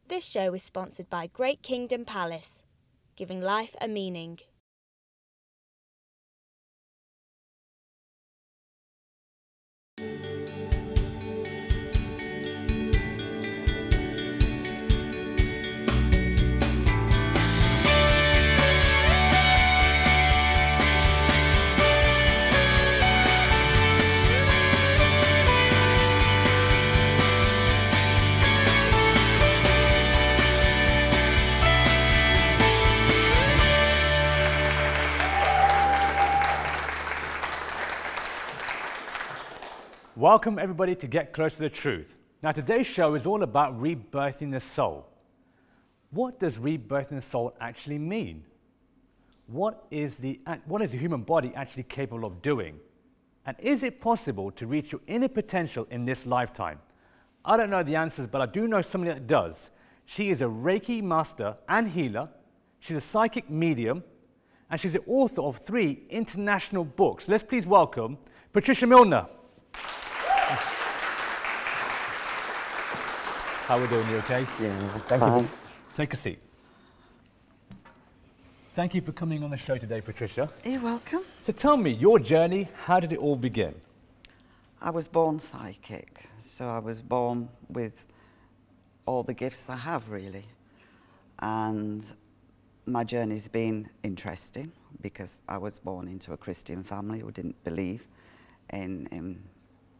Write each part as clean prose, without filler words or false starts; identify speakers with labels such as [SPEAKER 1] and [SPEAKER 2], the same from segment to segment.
[SPEAKER 1] This show is sponsored by Great Kingdom Palace, giving life a meaning.
[SPEAKER 2] Welcome everybody to Get Close to the Truth. Now today's show is all about rebirthing the soul. What does rebirthing the soul actually mean? What is the human body actually capable of doing? And is it possible to reach your inner potential in this lifetime? I don't know the answers, but I do know somebody that does. She is a Reiki master and healer. She's a psychic medium, and she's the author of 3 international books. Let's please welcome Patricia Milner. How are we doing? You okay?
[SPEAKER 3] Yeah,
[SPEAKER 2] Thank
[SPEAKER 3] fine.
[SPEAKER 2] you. Take a seat. Thank you for coming on the show today, Patricia.
[SPEAKER 3] You're welcome.
[SPEAKER 2] So tell me, your journey, how did it all begin?
[SPEAKER 3] I was born psychic, so I was born with all the gifts I have, really. And my journey's been interesting because I was born into a Christian family who didn't believe in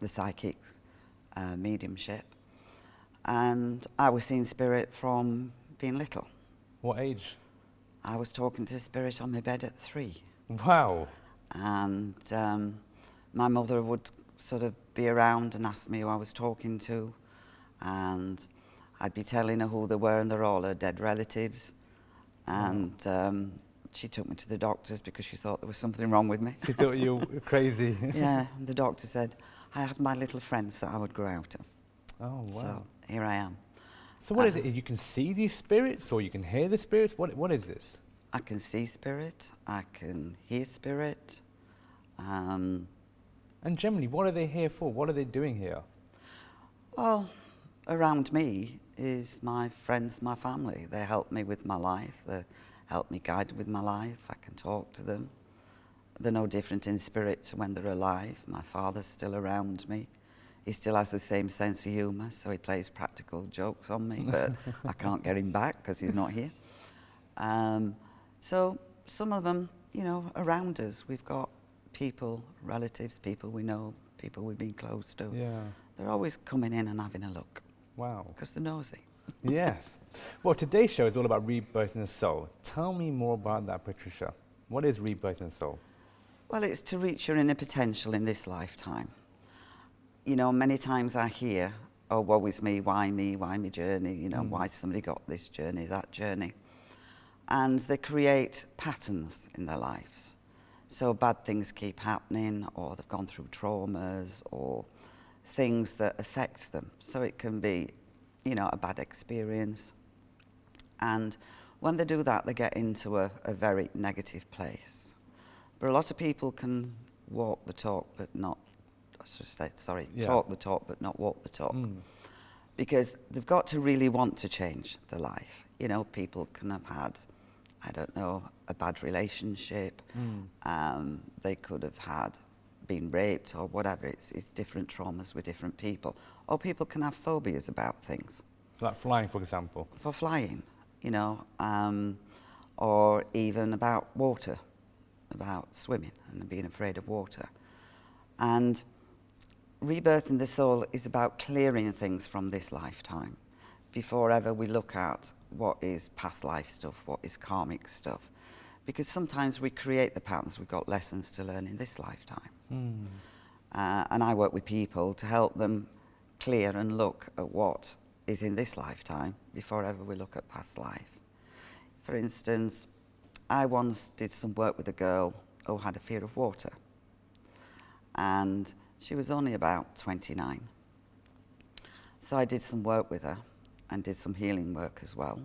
[SPEAKER 3] the psychic mediumship. And I was seeing spirit from being little.
[SPEAKER 2] What age?
[SPEAKER 3] I was talking to spirit on my bed at 3.
[SPEAKER 2] Wow.
[SPEAKER 3] And my mother would sort of be around and ask me who I was talking to, and I'd be telling her who they were, and they're all her dead relatives. And she took me to the doctors because she thought there was something wrong with me.
[SPEAKER 2] She thought you were crazy.
[SPEAKER 3] Yeah, and the doctor said I had my little friends that I would grow out of.
[SPEAKER 2] Oh, wow.
[SPEAKER 3] So here I am.
[SPEAKER 2] So what is it? You can see these spirits or you can hear the spirits? What is this?
[SPEAKER 3] I can see spirit, I can hear spirit.
[SPEAKER 2] And generally, what are they here for? What are they doing here?
[SPEAKER 3] Well, around me is my friends, my family. They help me with my life. They help me guide with my life. I can talk to them. They're no different in spirit to when they're alive. My father's still around me. He still has the same sense of humour, so he plays practical jokes on me, but I can't get him back because he's not here. So some of them, you know, around us, we've got people, relatives, people we know, people we've been close to.
[SPEAKER 2] Yeah.
[SPEAKER 3] They're always coming in and having a look
[SPEAKER 2] Wow.
[SPEAKER 3] because they're nosy.
[SPEAKER 2] Yes. Well, today's show is all about rebirthing the soul. Tell me more about that, Patricia. What is rebirthing the soul?
[SPEAKER 3] Well, it's to reach your inner potential in this lifetime. You know, many times I hear, oh, woe is me, why my journey, you know, why somebody got this journey, that journey. And they create patterns in their lives. So bad things keep happening, or they've gone through traumas, or things that affect them. So it can be, you know, a bad experience. And when they do that, they get into a very negative place. But a lot of people can walk the talk, but not, talk the talk, but not walk the talk. Because they've got to really want to change their life. You know, people can have had, I don't know, a bad relationship. They could have been raped or whatever. It's different traumas with different people. Or people can have phobias about things.
[SPEAKER 2] Like flying, for example.
[SPEAKER 3] For flying, you know, or even about water, about swimming and being afraid of water. And rebirthing the soul is about clearing things from this lifetime before ever we look at what is past life stuff, what is karmic stuff. Because sometimes we create the patterns, we've got lessons to learn in this lifetime. And I work with people to help them clear and look at what is in this lifetime before ever we look at past life. For instance, I once did some work with a girl who had a fear of water. And she was only about 29. So I did some work with her and did some healing work as well.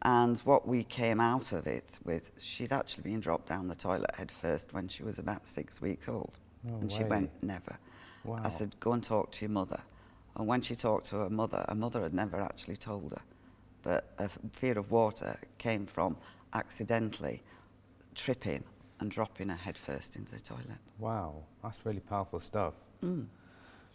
[SPEAKER 3] And what we came out of it with, she'd actually been dropped down the toilet head first when she was about 6 weeks old.
[SPEAKER 2] No
[SPEAKER 3] and
[SPEAKER 2] way.
[SPEAKER 3] she went, never.
[SPEAKER 2] Wow.
[SPEAKER 3] I said, go and talk to your mother. And when she talked to her mother had never actually told her but a fear of water came from accidentally tripping and dropping her head first into the toilet.
[SPEAKER 2] Wow, that's really powerful stuff.
[SPEAKER 3] Mm.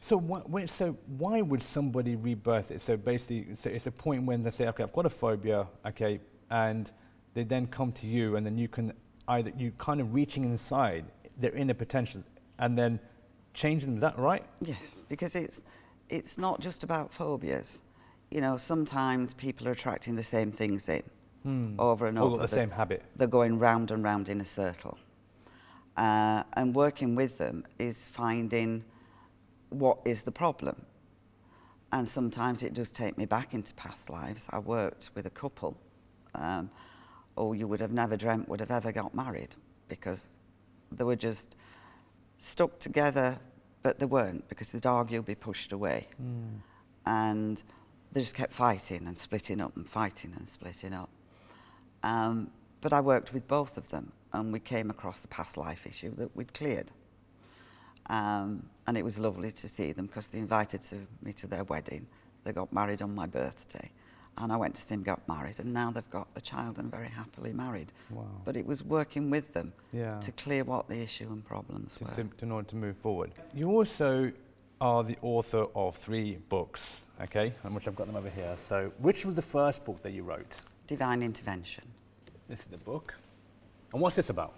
[SPEAKER 2] So why would somebody rebirth it? So basically, it's a point when they say, okay, I've got a phobia, okay, and they then come to you, and then you can either, you kind of reaching inside their inner potential and then changing them, is that right?
[SPEAKER 3] Yes, because it's not just about phobias. You know, sometimes people are attracting the same things in over and
[SPEAKER 2] All
[SPEAKER 3] over.
[SPEAKER 2] got the same habit.
[SPEAKER 3] They're going round and round in a circle. And working with them is finding what is the problem. And sometimes it does take me back into past lives. I worked with a couple who you would have never dreamt would have ever got married, because they were just stuck together, but they weren't, because they'd argue, be pushed away. And they just kept fighting and splitting up and fighting and splitting up. But I worked with both of them, and we came across a past life issue that we'd cleared. And it was lovely to see them, because they invited me to their wedding. They got married on my birthday, and I went to see them get married, and now they've got a child and very happily married.
[SPEAKER 2] Wow.
[SPEAKER 3] But it was working with them
[SPEAKER 2] Yeah.
[SPEAKER 3] to clear what the issue and problems were.
[SPEAKER 2] In order to move forward. You also are the author of 3 books, okay, and which I've got them over here. So which was the first book that you wrote?
[SPEAKER 3] Divine Intervention.
[SPEAKER 2] This is the book. And what's this about?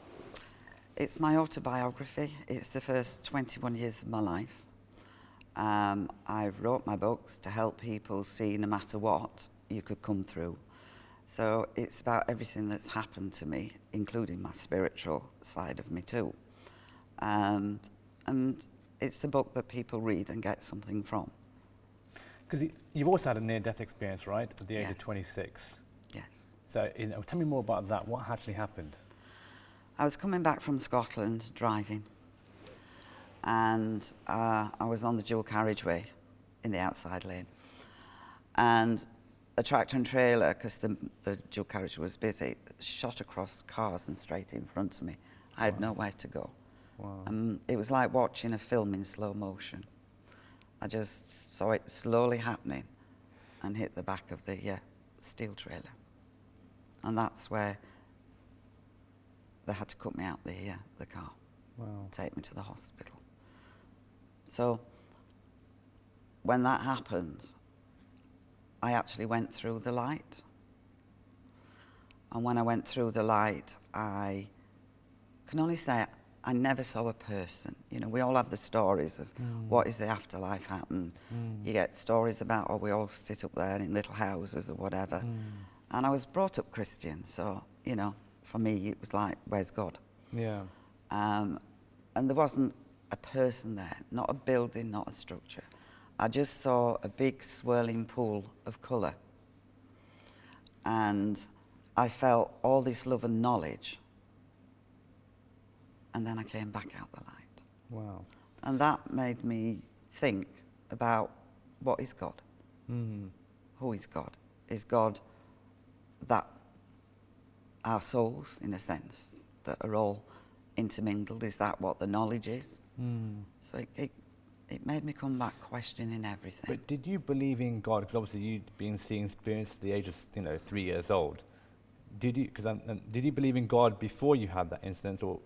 [SPEAKER 3] It's my autobiography. It's the first 21 years of my life. I wrote my books to help people see, no matter what, you could come through. So it's about everything that's happened to me, including my spiritual side of me too. And it's a book that people read and get something from.
[SPEAKER 2] Because you've also had a near-death experience, right, at the age of
[SPEAKER 3] Yes.
[SPEAKER 2] 26.
[SPEAKER 3] Yes.
[SPEAKER 2] So tell me more about that. What actually happened?
[SPEAKER 3] I was coming back from Scotland driving, and I was on the dual carriageway in the outside lane, and a tractor and trailer, because the dual carriageway was busy, shot across cars and straight in front of me. I had nowhere to go.
[SPEAKER 2] Wow.
[SPEAKER 3] It was like watching a film in slow motion. I just saw it slowly happening and hit the back of the steel trailer. And that's where they had to cut me out the car,
[SPEAKER 2] Wow.
[SPEAKER 3] take me to the hospital. So when that happened, I actually went through the light. And when I went through the light, I can only say I never saw a person. You know, we all have the stories of what is the afterlife happen. You get stories about, oh, we all sit up there in little houses or whatever. And I was brought up Christian, so, you know, for me it was like, where's God?
[SPEAKER 2] Yeah.
[SPEAKER 3] And there wasn't a person there, not a building, not a structure. I just saw a big swirling pool of colour. And I felt all this love and knowledge. And then I came back out the light.
[SPEAKER 2] Wow.
[SPEAKER 3] And that made me think about, what is God? Who is God? Is God that our souls, in a sense, that are all intermingled? Is that what the knowledge is? So it made me come back questioning everything.
[SPEAKER 2] But did you believe in God? Because obviously you'd been seeing spirits at the age of 3 years old. Did you believe in God before you had that incident, or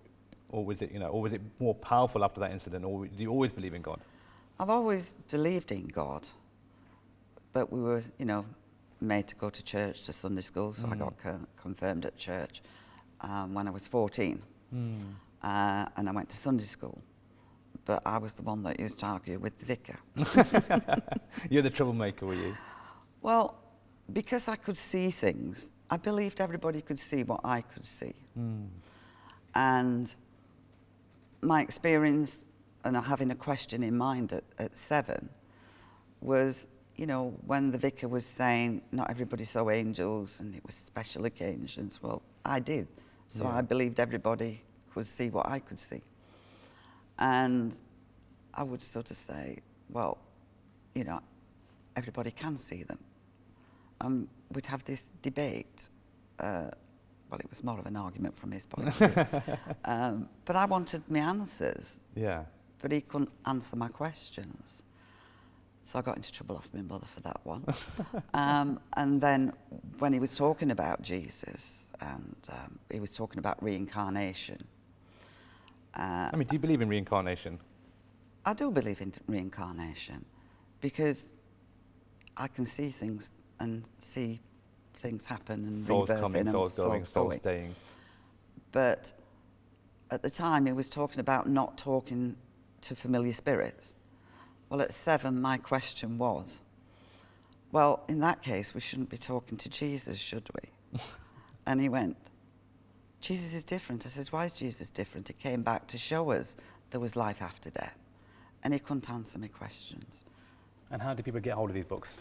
[SPEAKER 2] was it or was it more powerful after that incident, or did you always believe in God?
[SPEAKER 3] I've always believed in God, but we were made to go to church, to Sunday school, so I got confirmed at church when I was 14, and I went to Sunday school. But I was the one that used to argue with the vicar.
[SPEAKER 2] You're the troublemaker, were you?
[SPEAKER 3] Well, because I could see things, I believed everybody could see what I could see. And my experience, and having a question in mind at 7, was, when the vicar was saying not everybody saw angels and it was special occasions, well, I did. So I believed everybody could see what I could see. And I would sort of say, well, everybody can see them. We'd have this debate. Well, it was more of an argument from his point of view. But I wanted my answers.
[SPEAKER 2] Yeah.
[SPEAKER 3] But he couldn't answer my questions. So I got into trouble off my mother for that one. And then when he was talking about Jesus, and he was talking about reincarnation.
[SPEAKER 2] I mean, do you believe in reincarnation?
[SPEAKER 3] I do believe in reincarnation because I can see things and see things happen and
[SPEAKER 2] Souls
[SPEAKER 3] rebirthing
[SPEAKER 2] coming,
[SPEAKER 3] and
[SPEAKER 2] souls going, souls
[SPEAKER 3] going.
[SPEAKER 2] staying.
[SPEAKER 3] But at the time, he was talking about not talking to familiar spirits. Well, at 7, my question was, well, in that case, we shouldn't be talking to Jesus, should we? And he went, Jesus is different. I said, why is Jesus different? It came back to show us there was life after death. And he couldn't answer my questions.
[SPEAKER 2] And how do people get hold of these books?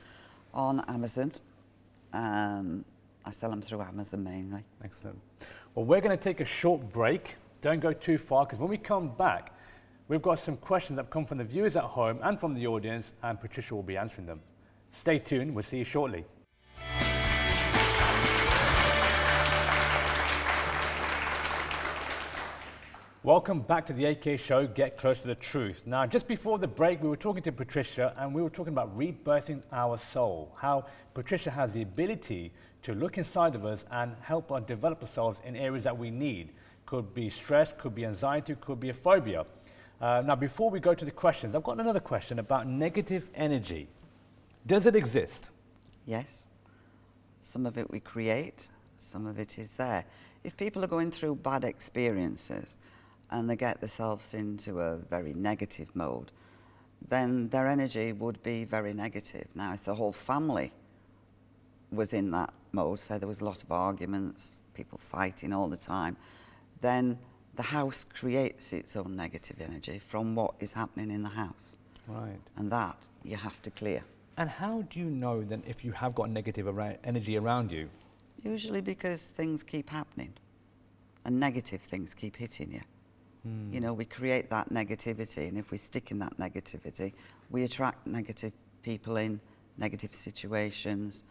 [SPEAKER 3] On Amazon. I sell them through Amazon mainly.
[SPEAKER 2] Excellent. Well, we're going to take a short break. Don't go too far, because when we come back, we've got some questions that have come from the viewers at home and from the audience, and Patricia will be answering them. Stay tuned. We'll see you shortly. Welcome back to the AK show, Get Close to the Truth. Now, just before the break, we were talking to Patricia, and we were talking about rebirthing our soul, how Patricia has the ability to look inside of us and help us develop ourselves in areas that we need. Could be stress, could be anxiety, could be a phobia. Now, before we go to the questions, I've got another question about negative energy. Does it exist?
[SPEAKER 3] Yes. Some of it we create, some of it is there. If people are going through bad experiences and they get themselves into a very negative mode, then their energy would be very negative. Now, if the whole family was in that mode, say there was a lot of arguments, people fighting all the time, then the house creates its own negative energy from what is happening in the house.
[SPEAKER 2] Right.
[SPEAKER 3] And that you have to clear.
[SPEAKER 2] And how do you know then if you have got negative energy around you?
[SPEAKER 3] Usually because things keep happening and negative things keep hitting you. You know, we create that negativity, and if we stick in that negativity, we attract negative people in negative situations,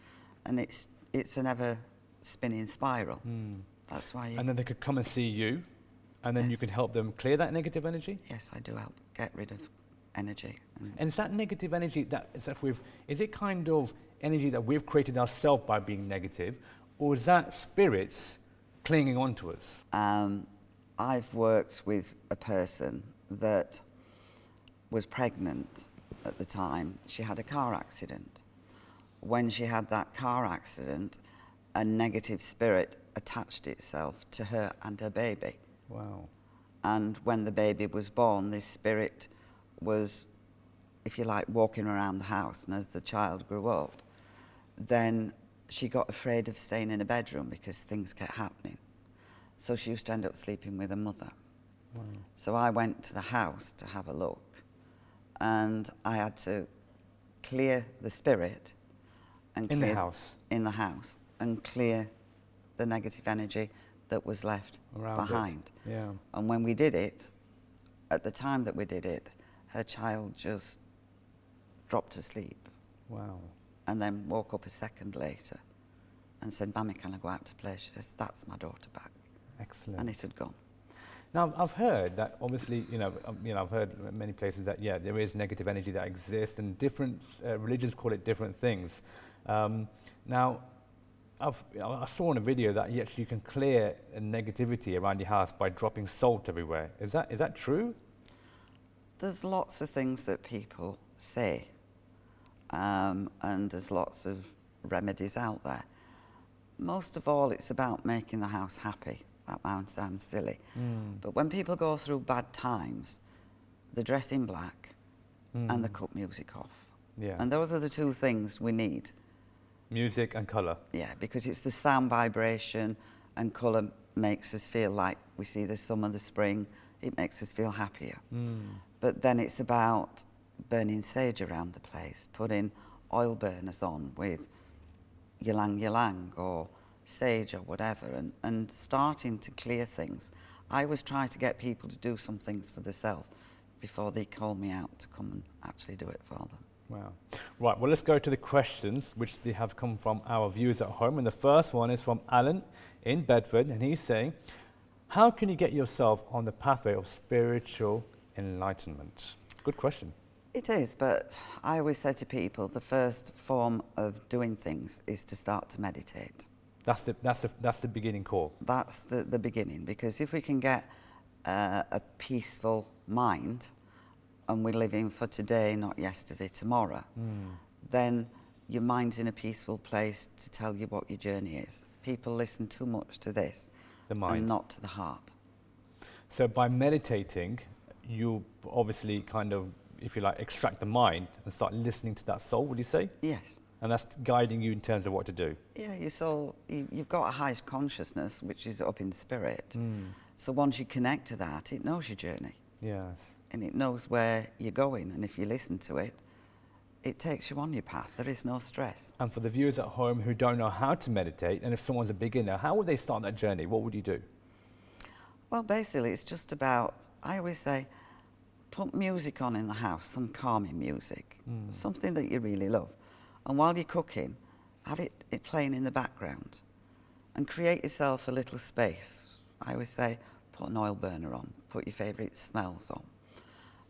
[SPEAKER 3] and it's an ever spinning spiral. That's why
[SPEAKER 2] And then they could come and see you, and then you could help them clear that negative energy?
[SPEAKER 3] Yes, I do help get rid of energy.
[SPEAKER 2] And is that negative energy is it kind of energy that we've created ourselves by being negative, or is that spirits clinging on to us?
[SPEAKER 3] I've worked with a person that was pregnant at the time. She had a car accident. When she had that car accident, a negative spirit attached itself to her and her baby.
[SPEAKER 2] Wow.
[SPEAKER 3] And when the baby was born, this spirit was, if you like, walking around the house. And as the child grew up, then she got afraid of staying in a bedroom because things kept happening. So she used to end up sleeping with her mother.
[SPEAKER 2] Wow.
[SPEAKER 3] So I went to the house to have a look, and I had to clear the spirit and
[SPEAKER 2] In the house?
[SPEAKER 3] In the house, and clear the negative energy that was left
[SPEAKER 2] Around
[SPEAKER 3] behind.
[SPEAKER 2] It. Yeah.
[SPEAKER 3] And when we did it, at the time that we did it, her child just dropped to sleep.
[SPEAKER 2] Wow.
[SPEAKER 3] And then woke up a second later and said, "Mammy, can I go out to play?" She says, "That's my daughter back."
[SPEAKER 2] Excellent.
[SPEAKER 3] And it had gone.
[SPEAKER 2] Now, I've heard that obviously, I've heard many places that, yeah, there is negative energy that exists, and different religions call it different things. Now, I saw in a video that you can clear negativity around your house by dropping salt everywhere. Is that true?
[SPEAKER 3] There's lots of things that people say, and there's lots of remedies out there. Most of all, it's about making the house happy. That might sound silly, but when people go through bad times, they dress in black and they cut music off.
[SPEAKER 2] Yeah.
[SPEAKER 3] And those are the two things we need.
[SPEAKER 2] Music and colour.
[SPEAKER 3] Yeah, because it's the sound vibration, and colour makes us feel like we see the summer, the spring. It makes us feel happier. But then it's about burning sage around the place, putting oil burners on with ylang ylang or sage or whatever, and starting to clear things. I always try to get people to do some things for themselves before they call me out to come and actually do it for them.
[SPEAKER 2] Wow. Right, well, let's go to the questions which they have come from our viewers at home. And the first one is from Alan in Bedford, and he's saying, how can you get yourself on the pathway of spiritual enlightenment? Good question.
[SPEAKER 3] It is, but I always say to people, the first form of doing things is to start to meditate.
[SPEAKER 2] That's the beginning call.
[SPEAKER 3] That's the beginning, because if we can get a peaceful mind, and we're living for today, not yesterday, tomorrow, then your mind's in a peaceful place to tell you what your journey is. People listen too much to this,
[SPEAKER 2] The mind.
[SPEAKER 3] and not to the heart.
[SPEAKER 2] So by meditating, you obviously kind of, if you like, extract the mind and start listening to that soul, would you say?
[SPEAKER 3] Yes.
[SPEAKER 2] And that's guiding you in terms of what to do.
[SPEAKER 3] Yeah, your soul, you've got a highest consciousness, which is up in spirit. So once you connect to that, it knows your journey.
[SPEAKER 2] Yes.
[SPEAKER 3] And it knows where you're going. And if you listen to it, it takes you on your path. There is no stress.
[SPEAKER 2] And for the viewers at home who don't know how to meditate, and if someone's a beginner, how would they start that journey? What would you do?
[SPEAKER 3] Well, basically, it's just about, I always say, put music on in the house, some calming music, something that you really love. And while you're cooking, have it playing in the background. And create yourself a little space. I always say, put an oil burner on, put your favourite smells on.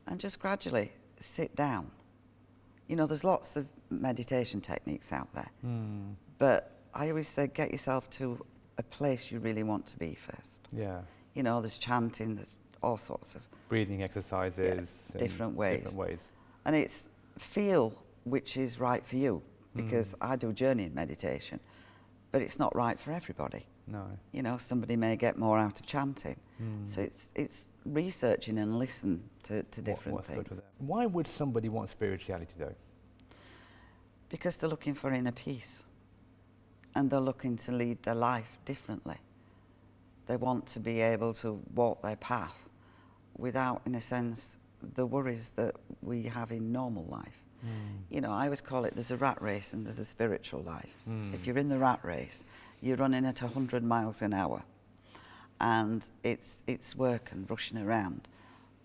[SPEAKER 3] And just gradually sit down. You know, there's lots of meditation techniques out there. But I always say, get yourself to a place you really want to be first.
[SPEAKER 2] Yeah.
[SPEAKER 3] You know, there's chanting, there's all sorts of
[SPEAKER 2] Breathing exercises.
[SPEAKER 3] different ways.
[SPEAKER 2] Different ways.
[SPEAKER 3] And it's feel which is right for you, because I do journey in meditation, but it's not right for everybody.
[SPEAKER 2] No.
[SPEAKER 3] You know, somebody may get more out of chanting. So it's researching and listen to different
[SPEAKER 2] What's good
[SPEAKER 3] things.
[SPEAKER 2] for them. Why would somebody want spirituality though?
[SPEAKER 3] Because they're looking for inner peace, and they're looking to lead their life differently. They want to be able to walk their path without, in a sense, the worries that we have in normal life. You know, I always call it, there's a rat race and there's a spiritual life. If you're in the rat race, you're running at 100 miles an hour, and it's work and rushing around.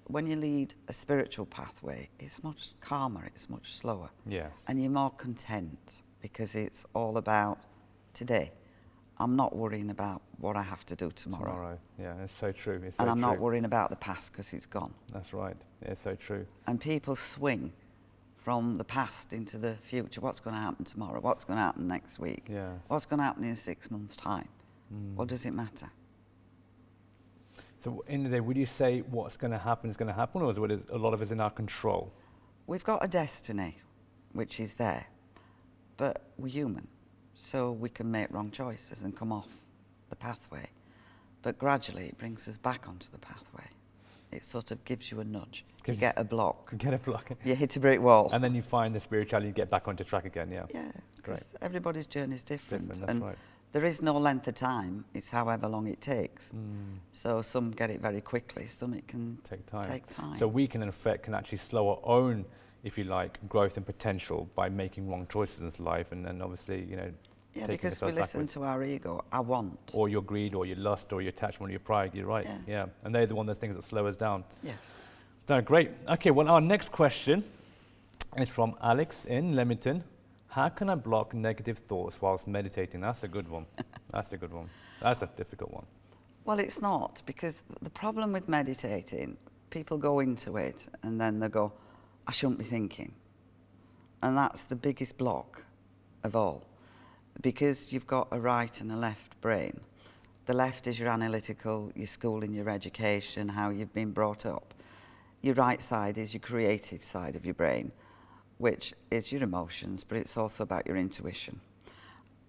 [SPEAKER 3] When you lead a spiritual pathway, it's much calmer, it's much slower.
[SPEAKER 2] Yes.
[SPEAKER 3] And you're more content, because it's all about today. I'm not worrying about what I have to do tomorrow.
[SPEAKER 2] Yeah, it's so true. It's so
[SPEAKER 3] And I'm
[SPEAKER 2] true.
[SPEAKER 3] not worrying about the past, because it's gone.
[SPEAKER 2] That's right. It's so true.
[SPEAKER 3] And people swing from the past into the future. What's going to happen tomorrow? What's going to happen next week?
[SPEAKER 2] Yes.
[SPEAKER 3] What's going to happen in 6 months' time? What does it matter?
[SPEAKER 2] So in the day, would you say what's going to happen is going to happen, or is it a lot of it is in our control?
[SPEAKER 3] We've got a destiny, which is there, but we're human, so we can make wrong choices and come off the pathway. But gradually, it brings us back onto the pathway. It sort of gives you a nudge. You get a block.
[SPEAKER 2] Get a block.
[SPEAKER 3] You hit a brick wall.
[SPEAKER 2] And then you find the spirituality, you get back onto track again, yeah.
[SPEAKER 3] Yeah,
[SPEAKER 2] Great.
[SPEAKER 3] 'cause everybody's journey is different.
[SPEAKER 2] That's
[SPEAKER 3] and
[SPEAKER 2] right.
[SPEAKER 3] there is no length of time, it's however long it takes. So some get it very quickly, some it can
[SPEAKER 2] Take time.
[SPEAKER 3] take time.
[SPEAKER 2] So we can, in effect, can actually slow our own, if you like, growth and potential by making wrong choices in this life, and then obviously, you know,
[SPEAKER 3] yeah,
[SPEAKER 2] taking
[SPEAKER 3] because we
[SPEAKER 2] ourselves
[SPEAKER 3] listen
[SPEAKER 2] backwards.
[SPEAKER 3] to our ego, I want.
[SPEAKER 2] Or your greed, or your lust, or your attachment, or your pride. You're right.
[SPEAKER 3] Yeah.
[SPEAKER 2] And they're the one of those things that slow us down.
[SPEAKER 3] Yes.
[SPEAKER 2] No, great. Okay, well, our next question is from Alex in Leamington. How can I block negative thoughts whilst meditating? That's a good one. That's a good one. That's a difficult one.
[SPEAKER 3] Well, it's not, because the problem with meditating, people go into it and then they go, I shouldn't be thinking. And that's the biggest block of all, because you've got a right and a left brain. The left is your analytical, your schooling, your education, how you've been brought up. Your right side is your creative side of your brain, which is your emotions, but it's also about your intuition.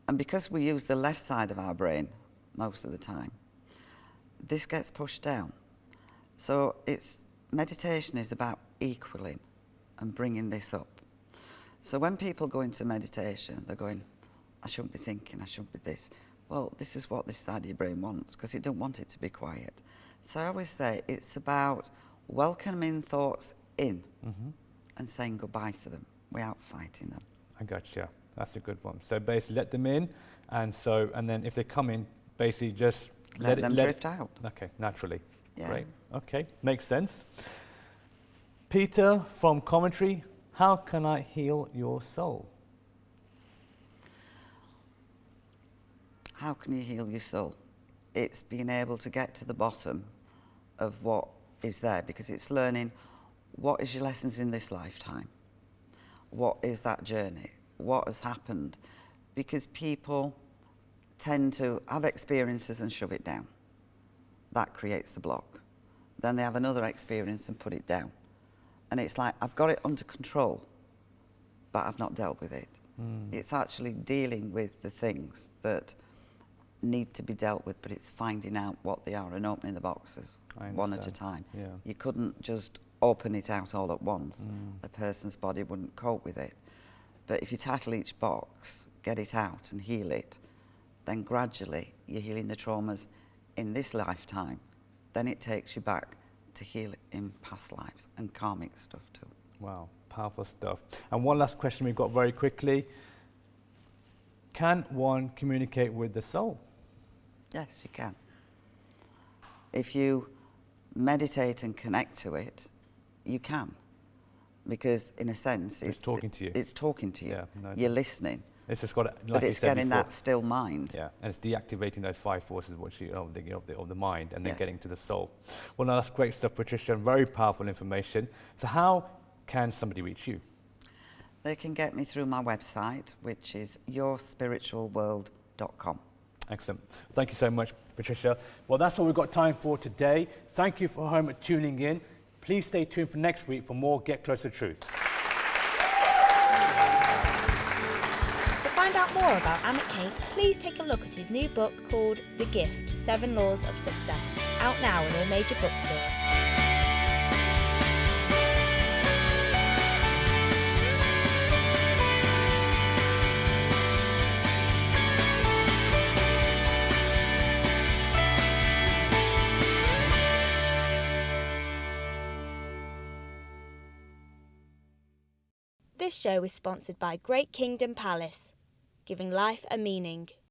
[SPEAKER 3] And because we use the left side of our brain most of the time, this gets pushed down. So meditation is about equaling and bringing this up. So when people go into meditation, they're going, I shouldn't be thinking, I shouldn't be this. Well, this is what this side of your brain wants, because it don't want it to be quiet. So I always say it's about welcoming thoughts in and saying goodbye to them without fighting them.
[SPEAKER 2] I gotcha. That's a good one. So basically let them in, and then if they come in, basically just
[SPEAKER 3] Let them drift out.
[SPEAKER 2] Okay, naturally.
[SPEAKER 3] Yeah.
[SPEAKER 2] Great. Okay, makes sense. Peter from Commentary, how can I heal your soul?
[SPEAKER 3] How can you heal your soul? It's being able to get to the bottom of what is there, because it's learning what is your lessons in this lifetime? What is that journey? What has happened? Because people tend to have experiences and shove it down. That creates the block. Then they have another experience and put it down. And it's like, I've got it under control, but I've not dealt with it. It's actually dealing with the things that need to be dealt with, but it's finding out what they are and opening the boxes one at a time.
[SPEAKER 2] Yeah.
[SPEAKER 3] You couldn't just open it out all at once. A person's body wouldn't cope with it. But if you tackle each box, get it out and heal it, then gradually you're healing the traumas in this lifetime. Then it takes you back to heal in past lives and karmic stuff too.
[SPEAKER 2] Wow, powerful stuff. And one last question we've got very quickly. Can one communicate with the soul?
[SPEAKER 3] Yes, you can. If you meditate and connect to it, you can. Because in a sense,
[SPEAKER 2] It's talking to you.
[SPEAKER 3] It's talking to you.
[SPEAKER 2] Yeah, no,
[SPEAKER 3] You're listening.
[SPEAKER 2] It's just got, like
[SPEAKER 3] But
[SPEAKER 2] you
[SPEAKER 3] it's
[SPEAKER 2] said
[SPEAKER 3] getting
[SPEAKER 2] before,
[SPEAKER 3] that still mind.
[SPEAKER 2] yeah, and it's deactivating those 5 forces of the mind, and then
[SPEAKER 3] Yes.
[SPEAKER 2] getting to the soul. Well, no, that's great stuff, Patricia, and very powerful information. So how can somebody reach you?
[SPEAKER 3] They can get me through my website, which is yourspiritualworld.com.
[SPEAKER 2] Excellent. Thank you so much, Patricia. Well, that's all we've got time for today. Thank you for home tuning in. Please stay tuned for next week for more Get Closer to Truth.
[SPEAKER 1] To find out more about Amit Kaith, please take a look at his new book called The Gift, 7 Laws of Success, out now in all major bookstores. This show is sponsored by Great Kingdom Palace, giving life a meaning.